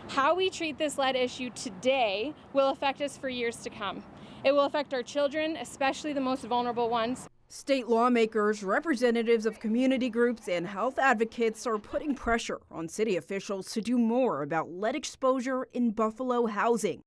How we treat this lead issue today will affect us for years to come. It will affect our children, especially the most vulnerable ones. State lawmakers, representatives of community groups, and health advocates are putting pressure on city officials to do more about lead exposure in Buffalo housing.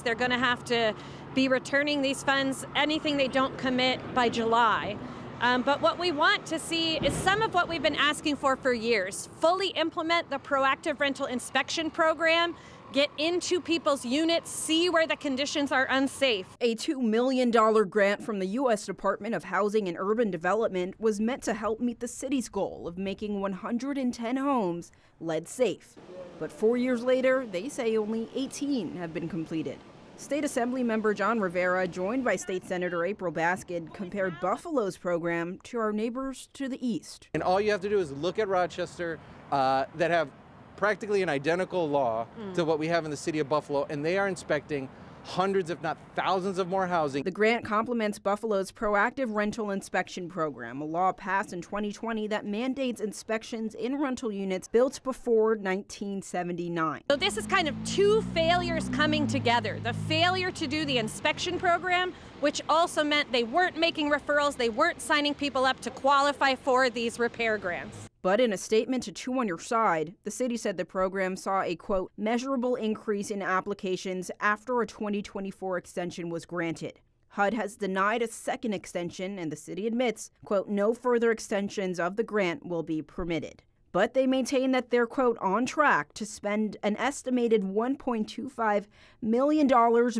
They're going to have to be returning these funds, anything they don't commit by July. But what we want to see is some of what we've been asking for years. Fully implement the proactive rental inspection program, get into people's units, see where the conditions are unsafe. A $2 million grant from the U.S. Department of Housing and Urban Development was meant to help meet the city's goal of making 110 homes lead safe. But 4 years later, they say only 18 have been completed. State Assembly member John Rivera, joined by State Senator April Baskin, compared Buffalo's program to our neighbors to the east. And all you have to do is look at Rochester that have practically an identical law to what we have in the city of Buffalo, and they are inspecting hundreds, if not thousands, of more housing. The grant complements Buffalo's proactive rental inspection program, a law passed in 2020 that mandates inspections in rental units built before 1979. So this is kind of two failures coming together. The failure to do the inspection program, which also meant they weren't making referrals, they weren't signing people up to qualify for these repair grants. But in a statement to Two on Your Side, the city said the program saw a, quote, measurable increase in applications after a 2024 extension was granted. HUD has denied a second extension, and the city admits, quote, no further extensions of the grant will be permitted. But they maintain that they're, quote, on track to spend an estimated $1.25 million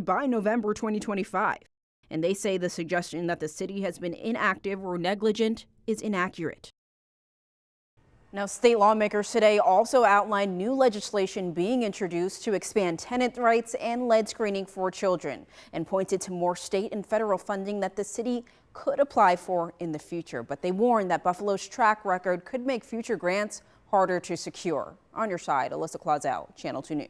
by November 2025. And they say the suggestion that the city has been inactive or negligent is inaccurate. Now, state lawmakers today also outlined new legislation being introduced to expand tenant rights and lead screening for children, and pointed to more state and federal funding that the city could apply for in the future. But they warned that Buffalo's track record could make future grants harder to secure. On Your Side, Alyssa Clausell, Channel 2 News.